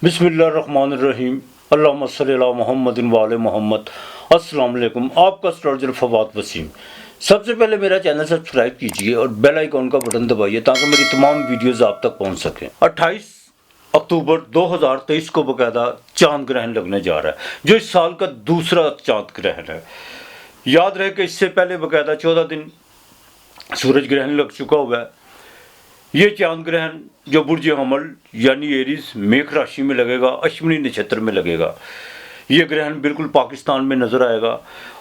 बिस्मिल्लाहिर्रहमानिर्रहीम अल्लाहुम्मा सल्ली अला मुहम्मदिन व आले मोहम्मद। अस्सलाम वालेकुम, आपका एस्ट्रोलॉजर फवाद वसीम। सबसे पहले मेरा चैनल सब्सक्राइब कीजिए और बेल आइकॉन का बटन दबाइए ताकि मेरी तमाम वीडियोस आप तक पहुंच सकें। 28 अक्टूबर 2023 को बकायदा चांद ग्रहण लगने जा रहा है, जो इस साल का दूसरा चांद ग्रहण है। याद रहे कि इससे पहले बकायदा 14 दिन सूरज ग्रहण लग चुका हुआ है। ये चांद ग्रहण जो बुर्ज हमल यानी एरीज मेघ राशि में लगेगा, अश्विनी नक्षत्र में लगेगा। ये ग्रहण बिल्कुल पाकिस्तान में नजर आएगा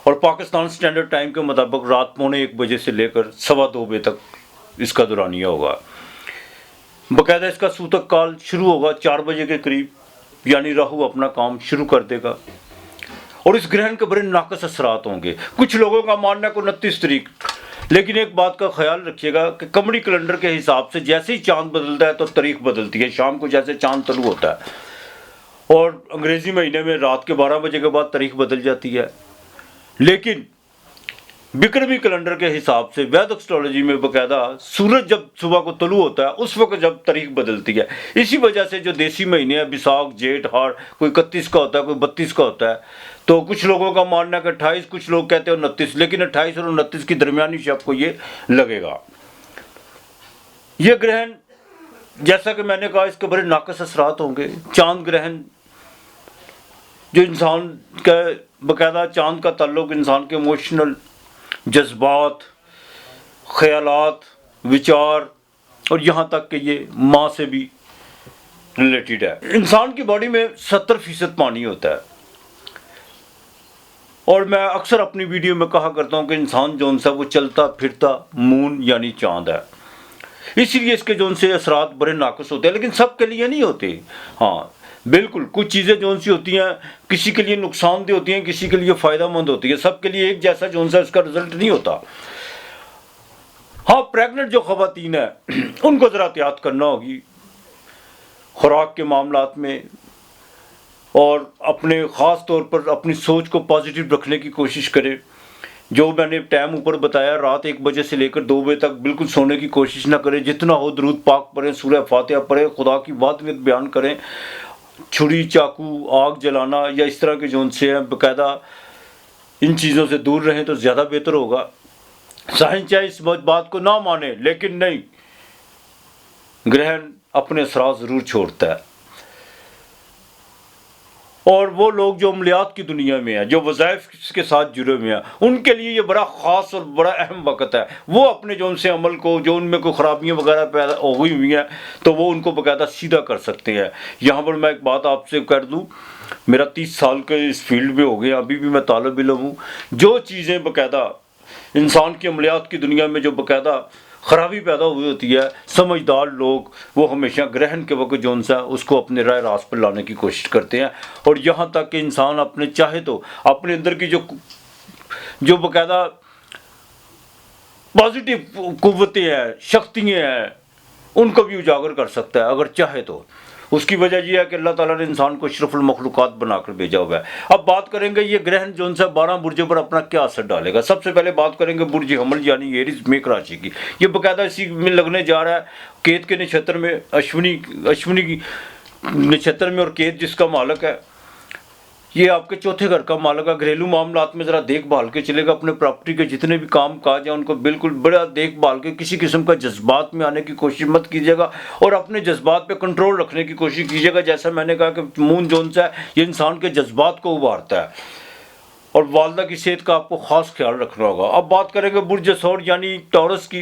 और पाकिस्तान स्टैंडर्ड टाइम के मुताबिक रात 1:45 बजे से लेकर 2:15 बजे तक इसका दौरानिया होगा। बाकायदा इसका सूतक काल शुरू होगा 4 बजे के करीब, यानी राहु अपना काम शुरू कर देगा और इस ग्रहण के बड़े नाकस असरात होंगे। कुछ लोगों का मानना है को 29 तारीख, लेकिन एक बात का ख्याल रखिएगा कि कमरी कैलेंडर के हिसाब से जैसे ही चांद बदलता है तो तारीख बदलती है। शाम को जैसे चांद तलू होता है और अंग्रेजी महीने में रात के 12 बजे के बाद तारीख बदल जाती है, लेकिन विक्रमी कैलेंडर के हिसाब से वैदिक एस्ट्रोलॉजी में बकायदा सूरज जब सुबह को तलू होता है उस वक्त जब तारीख बदलती है। इसी वजह से जो देसी महीने हैं विसाख जेठ हाड़, कोई 31 का होता है, कोई 32 का होता है। तो कुछ लोगों का मानना है कि 28, कुछ लोग कहते हैं 29, लेकिन 28 और 29 की दरमियानी शब को ये लगेगा। ये ग्रहण जैसा कि मैंने कहा इसके बड़े नाकस असरात होंगे। चांद ग्रहण जो इंसान का बकायदा चांद का ताल्लुक इंसान के इमोशनल जज्बात, ख्यालात, विचार और यहाँ तक कि ये माँ से भी रिलेटेड है। इंसान की बॉडी में 70% पानी होता है और मैं अक्सर अपनी वीडियो में कहा करता हूँ कि इंसान जौन सा वो चलता फिरता मून यानी चांद है, इसीलिए इसके जौन से असरात बड़े नाकस होते हैं, लेकिन सब के लिए नहीं होते। हाँ बिल्कुल, कुछ चीज़ें जौन सी होती हैं किसी के लिए नुकसानदेह होती हैं, किसी के लिए फ़ायदेमंद होती है। सबके लिए एक जैसा जौन सा इसका रिजल्ट नहीं होता। हाँ, प्रेग्नेंट जो ख़वातीन हैं उनको ज़रा एहतियात करना होगी खुराक के मामलात में, और अपने ख़ास तौर पर अपनी सोच को पॉजिटिव रखने की कोशिश करें। जो मैंने टाइम ऊपर बताया, रात 1 बजे से लेकर 2 बजे तक बिल्कुल सोने की कोशिश ना करें। जितना हो दुरूद पाक पढ़ें, सूरह फातिहा पढ़ें, खुदा की वातवियत बयान करें। छुरी चाकू आग जलाना या इस तरह के जोन से हैं बाकायदा इन चीज़ों से दूर रहें तो ज़्यादा बेहतर होगा। साइंस चाहे इस बात को ना माने, लेकिन नहीं, ग्रहण अपने असरात ज़रूर छोड़ता है। और वो लोग जो अमलियात की दुनिया में हैं, जो वज़ाइफ के साथ जुड़े हुए हैं, उनके लिए ये बड़ा ख़ास और बड़ा अहम वक्त है। वो अपने जो उनसे अमल को, जो उनमें कोई ख़राबियाँ वगैरह पैदा हुई हुई हैं, तो वो उनको बाकायदा सीधा कर सकते हैं। यहाँ पर मैं एक बात आपसे कर दूँ, मेरा 30 साल के इस फील्ड में हो गया, अभी भी मैं तालिब इल्म हूँ। जो चीज़ें बाकायदा इंसान की अमलियात की दुनिया में जो बाकायदा ख़राबी पैदा हुई होती है, समझदार लोग वो हमेशा ग्रहण के वक्त जौन सा उसको अपने राय रास्त पर लाने की कोशिश करते हैं। और यहाँ तक कि इंसान अपने चाहे तो अपने अंदर की जो बाकायदा पॉजिटिव कुव्वतें हैं, शक्तियाँ हैं, उनको भी उजागर कर सकता है अगर चाहे तो। उसकी वजह यह है कि अल्लाह ताला ने इंसान को अशरफुल मखलूक़ात बनाकर भेजा हुआ है। अब बात करेंगे ये ग्रहण जो सा 12 बुर्जों पर अपना क्या असर डालेगा। सबसे पहले बात करेंगे बुर्ज हमल यानी एरीज मेघ राशि की। ये बाकायदा इसी में लगने जा रहा है केत के नक्षत्र में, अश्विनी नक्षत्र में, और केत जिसका मालक है ये आपके चौथे घर का मालक है। घरेलू मामलात में ज़रा देखभाल के चलेगा। अपने प्रॉपर्टी के जितने भी काम काज हैं उनको बिल्कुल बड़ा देखभाल के, किसी किस्म का जज्बात में आने की कोशिश मत कीजिएगा और अपने जज्बात पे कंट्रोल रखने की कोशिश कीजिएगा। जैसा मैंने कहा कि मून जोन सा है ये इंसान के जज्बात को उभारता है और वालदा की सेहत का आपको ख़ास ख्याल रखना होगा। अब बात करेंगे बुर्ज सौर यानी टॉरस की,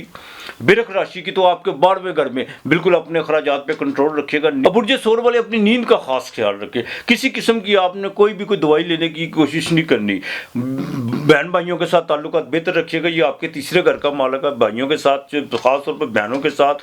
बिरख राशि की, तो आपके 12वें घर में बिल्कुल अपने अखराजात पे कंट्रोल रखिएगा। अब बुर्ज सौर वाले अपनी नींद का ख़ास ख्याल रखें। किसी किस्म की आपने कोई दवाई लेने की कोशिश नहीं करनी। बहन भाइयों के साथ ताल्लुकात बेहतर रखिएगा। ये आपके तीसरे घर का मालक है। भाइयों के साथ, ख़ास तौर पर बहनों के साथ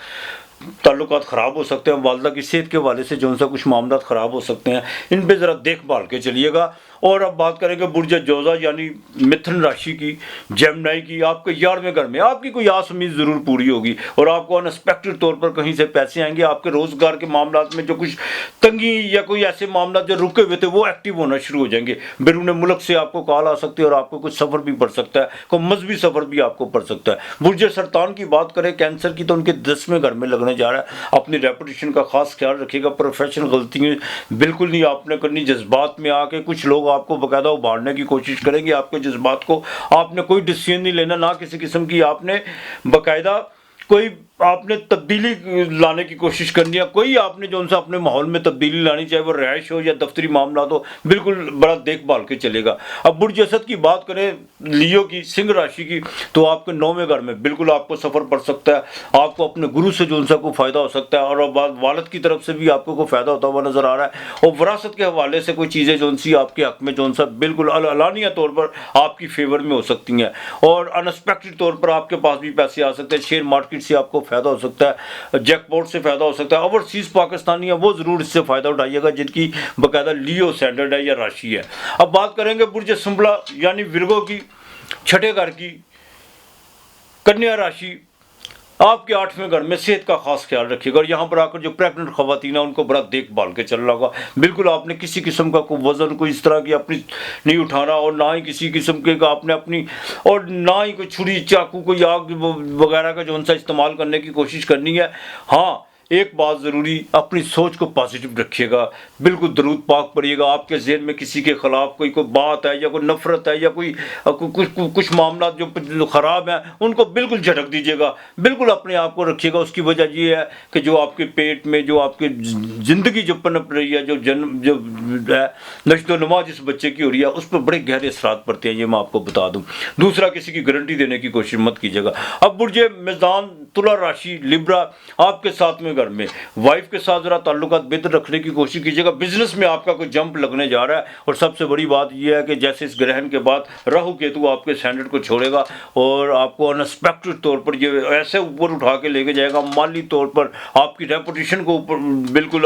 ताल्लुकात ख़राब हो सकते हैं। वालदा की सेहत के हवाले से जो सा कुछ मामला ख़राब हो सकते हैं, इन पर ज़रा देखभाल के चलिएगा। और अब बात करेंगे बुर्ज जोजा यानी मिथुन राशि की, जेमिनी की। आपके 11वें घर में आपकी कोई आस उम्मीद जरूर पूरी होगी और आपको अनएक्सपेक्टेड तौर पर कहीं से पैसे आएंगे। आपके रोजगार के मामला में जो कुछ तंगी या कोई ऐसे मामला जो रुके हुए थे वो एक्टिव होना शुरू हो जाएंगे। बैरून मुल्क से आपको कॉल आ सकती है और आपको कुछ सफर भी पड़ सकता है, कोई मजहबी सफर भी आपको पड़ सकता है। बुर्ज सरतान की बात करें कैंसर की, तो उनके 10वें घर में लगने जा रहा है। अपनी रेपुटेशन का खास ख्याल रखिएगा। प्रोफेशनल गलतियां बिल्कुल नहीं आपने करनी। जज्बात में आके कुछ लोग आपको बाकायदा उभारने की कोशिश करेंगे। आपके जज्बात को आपने कोई डिसीजन नहीं लेना, ना किसी किस्म की आपने बाकायदा कोई आपने तब्दीली लाने की कोशिश करनी है। कोई आपने जो उनसे अपने माहौल में तब्दीली लानी, चाहे वो रहायश हो या दफ्तरी मामला हो, बिल्कुल बड़ा देखभाल के चलेगा। अब बुर्ज असद की बात करें, लियो की, सिंह राशि की, तो आपके 9वें घर में बिल्कुल आपको सफ़र पड़ सकता है। आपको अपने गुरु से जो उनसा को फ़ायदा हो सकता है और वालिद की तरफ से भी आपको कोई फ़ायदा होता हुआ नज़र आ रहा है। और विरासत के हवाले से कोई चीज़ें जो उनसी आपके हक में जो उनसा बिल्कुल अलानिया तौर पर आपकी फेवर में हो सकती हैं और अनएक्सपेक्टेड तौर पर आपके पास भी पैसे आ सकते हैं। शेयर मार्केट से आपको फ़ायदा हो सकता है, जैकपॉट से फ़ायदा हो सकता है। ओवरसीज़ पाकिस्तानी है वो ज़रूर इससे फ़ायदा उठाइएगा जिनकी बाकायदा लियो स्टैंडर्ड है या राशि है। अब बात करेंगे बुर्ज सुंबला यानी विर्गो की, 6ठे घर की, कन्या राशि। आपके 8वें घर में सेहत का खास ख्याल रखिएगा और यहाँ पर आकर जो प्रेगनेंट खवातीन है उनको बड़ा देखभाल के चलना होगा। बिल्कुल आपने किसी किस्म का कोई वजन कोई इस तरह की अपनी नहीं उठाना और ना ही किसी किस्म के का आपने अपनी और ना ही कोई छुरी चाकू कोई आग वगैरह का जो उनसा इस्तेमाल करने की कोशिश करनी है। हाँ, एक बात ज़रूरी, अपनी सोच को पॉजिटिव रखिएगा। बिल्कुल दरूद पाक पढ़िएगा। आपके ज़हन में किसी के ख़िलाफ़ कोई बात है या कोई नफ़रत है या कोई कुछ मामला जो ख़राब हैं उनको बिल्कुल झटक दीजिएगा। बिल्कुल अपने आप को रखिएगा। उसकी वजह ये है कि जो आपके पेट में जो आपकी ज़िंदगी जो पनप रही है, जो जन्म जो है नश्तो नुमा जिस बच्चे की हो रही है, उस पर बड़े गहरे असरात पड़ते हैं, ये मैं आपको बता दूँ। दूसरा, किसी की गारंटी देने की कोशिश मत कीजिएगा। अब बुर्ज मिज़ान तुला राशि लिब्रा, आपके 7वें घर में वाइफ के साथ जरा ताल्लुकात बेहतर रखने की कोशिश कीजिएगा। बिजनेस में आपका कोई जंप लगने जा रहा है और सबसे बड़ी बात यह है कि जैसे इस ग्रहण के बाद राहु केतु आपके स्टैंडर्ड को छोड़ेगा और आपको अनएक्सपेक्टेड तौर पर ये ऐसे ऊपर उठा के लेके जाएगा। माली तौर पर आपकी रेपुटेशन को ऊपर बिल्कुल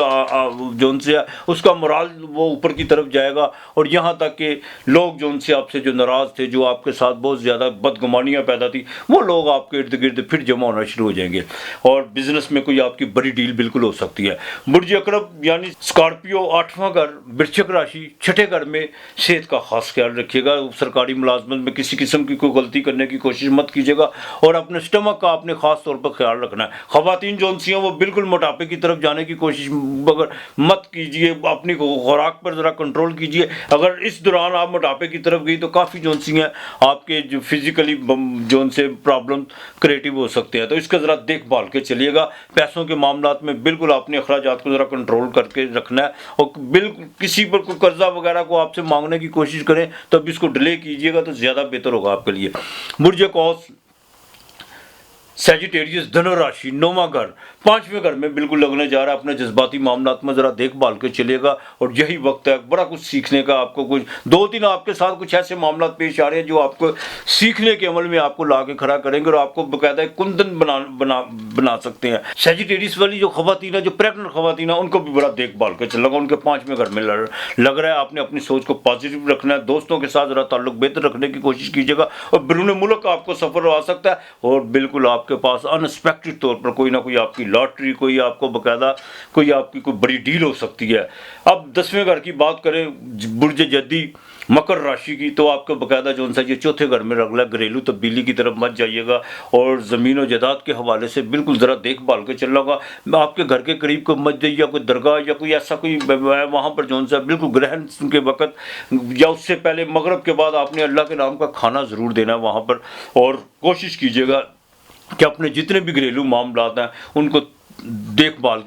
जो उनसे उसका मोराल वो ऊपर की तरफ जाएगा और यहाँ तक कि लोग जो उनसे आपसे जो नाराज़ थे, जो आपके साथ बहुत ज़्यादा बदगुमानियाँ पैदा थी, वो लोग आपके इर्द गिर्द फिर जमा होना शुरू हो जाएंगे और बिजनेस में कोई आपकी बड़ी डील बिल्कुल हो सकती है। बुर्ज अकरब यानी स्कॉर्पियो, 8वां घर, वृश्चिक राशि, 6ठे घर में सेहत का खास ख्याल रखिएगा। सरकारी मुलाजमत में किसी किस्म की कोई गलती करने की कोशिश मत कीजिएगा और अपने स्टमक का आपने खास तौर पर ख्याल रखना है। खवातीन जो उनसी हैं वो बिल्कुल मोटापे की तरफ जाने की कोशिश अगर मत कीजिए, अपनी खुराक पर ज़रा कंट्रोल कीजिए। अगर इस दौरान आप मोटापे की तरफ गई तो काफ़ी जो उनसी हैं आपके जो फिजिकली जो उनसे प्रॉब्लम क्रिएटिव हो सकते हैं, तो इसका ज़रा देखभाल के चलिएगा। पैसों के मामलात में बिल्कुल अपने अखराजात को ज़रा कंट्रोल करके रखना है और बिल्कुल किसी पर कोई कर्जा वगैरह को आपसे मांगने की कोशिश करें तो अब इसको डिले कीजिएगा तो ज़्यादा बेहतर होगा आपके लिए। बुर्ज कौस सैजिटेरियस धनु राशि, 9वां घर, 5वें घर में बिल्कुल लगने जा रहा है। अपने जज्बाती मामलात में ज़रा देखभाल के चलेगा और यही वक्त है बड़ा कुछ सीखने का। आपको कुछ 2-3 आपके साथ कुछ ऐसे मामलात पेश आ रहे हैं जो आपको सीखने के अमल में आपको ला के खड़ा करेंगे और आपको बाकायदा कुंदन बना सकते हैं। सैजिटेरियस वाली जो खवातीन है, जो प्रेगनेंट खवातीन है, उनको भी बड़ा देखभाल के चलेगा। उनके 5वें घर में लग रहा है। आपने अपनी सोच को पॉजिटिव रखना है। दोस्तों के साथ ज़रा ताल्लुक बेहतर रखने की कोशिश कीजिएगा और बैरून मुल्क का आपको सफ़र आ सकता है और बिल्कुल आपके पास अनएक्सपेक्टेड तौर पर कोई ना कोई आपकी लॉटरी, कोई आपको बाकायदा कोई आपकी कोई बड़ी डील हो सकती है। अब 10वें घर की बात करें बुर्ज जद्दी मकर राशि की, तो आपको बाकायदा जो उनसा ये 4थे घर में रगला घरेलू तब्दीली की तरफ मत जाइएगा और ज़मीन और जायदाद के हवाले से बिल्कुल ज़रा देखभाल के चलना होगा। आपके घर के करीब कोई मस्जिद या कोई दरगाह या कोई ऐसा कोई वहाँ पर जो उनसा बिल्कुल ग्रहण के वक्त या उससे पहले मगरब के बाद आपने अल्लाह के नाम का खाना ज़रूर देना है वहाँ पर और कोशिश कीजिएगा कि अपने जितने भी घरेलू मामलात हैं उनको देखभाल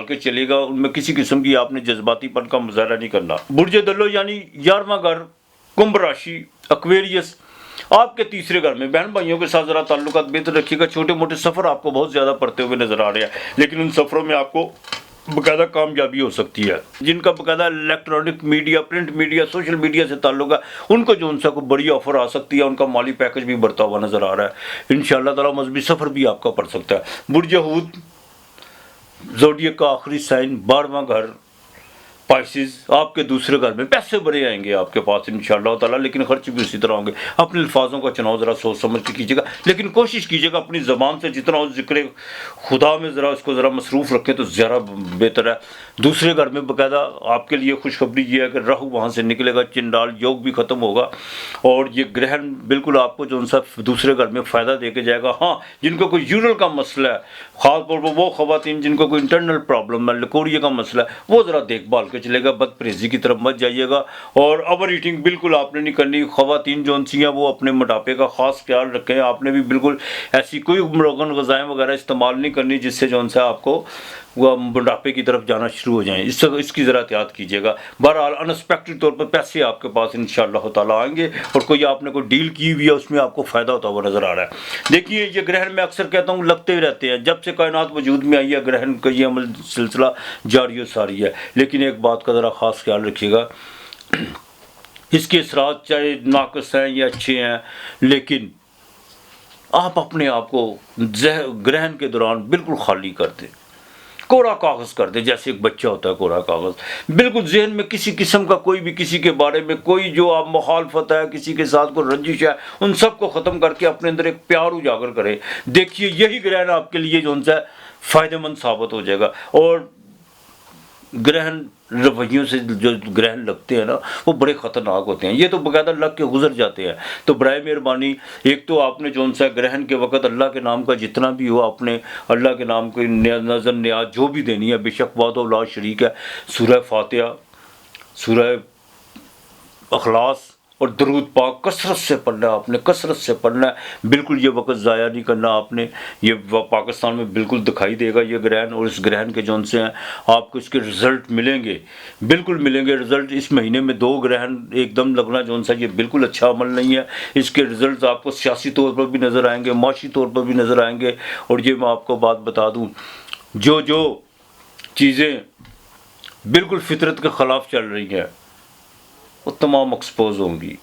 के चलेगा। उनमें किसी किस्म की आपने जज्बातीपन का मुजाहरा नहीं करना। बुर्ज दल्लो यानी 11वां घर, कुंभ राशि, एक्वेरियस, आपके 3रे घर में बहन भाइयों के साथ ज़रा ताल्लुकात बेहतर रखिएगा। छोटे मोटे सफ़र आपको बहुत ज़्यादा पड़ते हुए नज़र आ रहे हैं, लेकिन उन सफ़रों में आपको बाकायदा कामयाबी हो सकती है। जिनका बाकायदा electronic media, print media, social media से ताल्लुक है, उनको जो उनसे कोई बड़ी ऑफर आ सकती है, उनका माली पैकेज भी बढ़ता हुआ नज़र आ रहा है। इंशाअल्लाह ताला मजहबी सफ़र भी आपका पड़ सकता है। बुर्ज हूद ज़ोडियक का आखिरी साइन, 12वां घर, स्पाइसेस आपके दूसरे घर में पैसे बड़े आएंगे आपके पास इंशाअल्लाह ताला, लेकिन खर्च भी उसी तरह होंगे। अपने अल्फाजों का चुनाव ज़रा सोच समझ के कीजिएगा, लेकिन कोशिश कीजिएगा अपनी ज़बान से जितना हो जिक्र खुदा में ज़रा उसको ज़रा मसरूफ़ रखें तो ज़्यादा बेहतर है। दूसरे घर में बाकायदा आपके लिए खुशखबरी ये है कि राहु वहाँ से निकलेगा, चिंडाल योग भी ख़त्म होगा और ये ग्रहण बिल्कुल आपको जो सा दूसरे घर में फ़ायदा दे के जाएगा। हाँ, जिनको कोई यूरल का मसला है, ख़ास तौर पर वो ख़वातीन जिनको कोई इंटरनल प्रॉब्लम है, लकोड़िए का मसला है, वो ज़रा देखभाल के चलेगा, बदपरहेज़ी की तरफ मत जाइएगा और ओवर ईटिंग बिल्कुल आपने नहीं करनी। ख़वातीन जो सी हैं वो अपने मोटापे का ख़ास ख्याल रखें। आपने भी बिल्कुल ऐसी कोई मुरगन ग़ज़ाएँ वगैरह इस्तेमाल नहीं करनी जिससे जो सा आपको वह बुढ़ापे की तरफ जाना शुरू हो जाएं। इसकी ज़रा एहतियात कीजिएगा। बहरहाल अनएक्सपेक्टेड तौर पर पैसे आपके पास इंशाअल्लाह ताला आएंगे और कोई आपने कोई डील की हुई है उसमें आपको फ़ायदा होता हुआ नज़र आ रहा है। देखिए, ये ग्रहण मैं अक्सर कहता हूँ लगते ही रहते हैं, जब से कायनात वजूद में आई है ग्रहण का ये अमल सिलसिला जारी व सारी है। लेकिन एक बात का ज़रा ख़ास ख्याल रखिएगा, इसके असरात चाहे नाक़िस हैं या अच्छे हैं, लेकिन आप अपने आप को ग्रहण के दौरान बिल्कुल खाली कर दें, कोरा कागज़ कर दे, जैसे एक बच्चा होता है कोरा कागज़। बिल्कुल जहन में किसी किस्म का कोई भी किसी के बारे में कोई जो आप मुखालफत है, किसी के साथ कोई रंजिश है, उन सब को ख़त्म करके अपने अंदर एक प्यार उजागर करें। देखिए, यही ग्रहण आपके लिए जो सा फ़ायदेमंद साबित हो जाएगा। और ग्रहण रवैयों से जो ग्रहण लगते हैं ना, वो बड़े ख़तरनाक होते हैं। ये तो बाकायदा लग के गुजर जाते हैं। तो बराए मेहरबानी, एक तो आपने जो सा ग्रहण के वक़्त अल्लाह के नाम का जितना भी हो, आपने अल्लाह के नाम की नज़र न्याज जो भी देनी है, बेशक वाहदहू ला शरीक है, सूरह फातिहा, सूरह अखलास और दरूद पाक कसरत से पढ़ना है, आपने कसरत से पढ़ना है। बिल्कुल ये वक्त ज़ाया नहीं करना आपने। ये पाकिस्तान में बिल्कुल दिखाई देगा ये ग्रहण, और इस ग्रहण के जौन से हैं आपको इसके रिज़ल्ट मिलेंगे, बिल्कुल मिलेंगे रिज़ल्ट। इस महीने में 2 ग्रहण एकदम लगना जौन सा ये बिल्कुल अच्छा अमल नहीं है। इसके रिज़ल्ट आपको सियासी तौर पर भी नज़र आएंगे, माशी तौर पर भी नज़र आएंगे। और ये मैं आपको बात बता दूँ, जो चीज़ें बिल्कुल फितरत के ख़िलाफ़ चल रही हैं वो तमाम एक्सपोज होंगी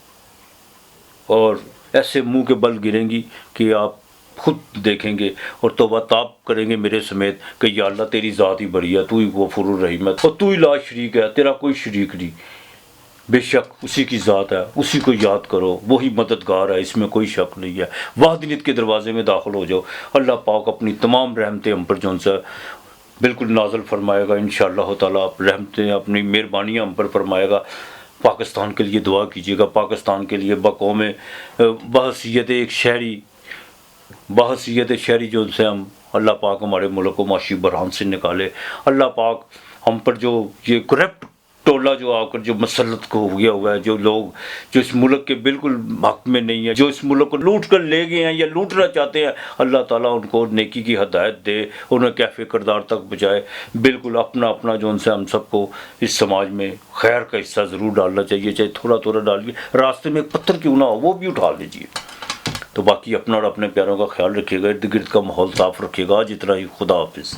और ऐसे मुंह के बल गिरेंगी कि आप खुद देखेंगे और तौबा ताब करेंगे मेरे समेत कि या अल्लाह तेरी ज़ात ही बड़ी है, तू ही गफूरुर रहीम है और तू ही ला शरीक है, तेरा कोई शरीक नहीं। बेशक उसी की ज़ात है, उसी को याद करो, वही मददगार है, इसमें कोई शक नहीं है। वाहदनियत के दरवाजे में दाखिल हो जाओ। अल्लाह पाक अपनी तमाम रहमतें हम पर जौन सा बिल्कुल नाज़िल फरमाएगा इंशाअल्लाह ताला। रहमतें अपनी मेहरबानियाँ हम पर फरमाएगा। पाकिस्तान के लिए दुआ कीजिएगा, पाकिस्तान के लिए बकौम बहसीयत एक शहरी, बहसीयत शहरी जो से हम अल्लाह पाक हमारे मुल्क को माशी बहरान से निकाले। अल्लाह पाक हम पर जो ये करप्ट टोला जो आकर जो मसलत को हो गया हुआ है, जो लोग जो इस मुल्क के बिल्कुल हक में नहीं है, जो इस मुल्क को लूट कर ले गए हैं या लूटना चाहते हैं, अल्लाह ताला उनको नेकी की हदायत दे, उन्हें कैफ़े किरदार तक बचाए। बिल्कुल अपना अपना जो उनसे हम सबको इस समाज में खैर का हिस्सा ज़रूर डालना चाहिए, चाहे थोड़ा थोड़ा डालिए, रास्ते में एक पत्थर क्यों ना हो वो भी उठा लीजिए। तो बाकी अपना और अपने प्यारों का ख्याल रखिएगा, इर्द गिर्द का माहौल साफ़ रखिएगा। जितना ही खुदा हाफिज़।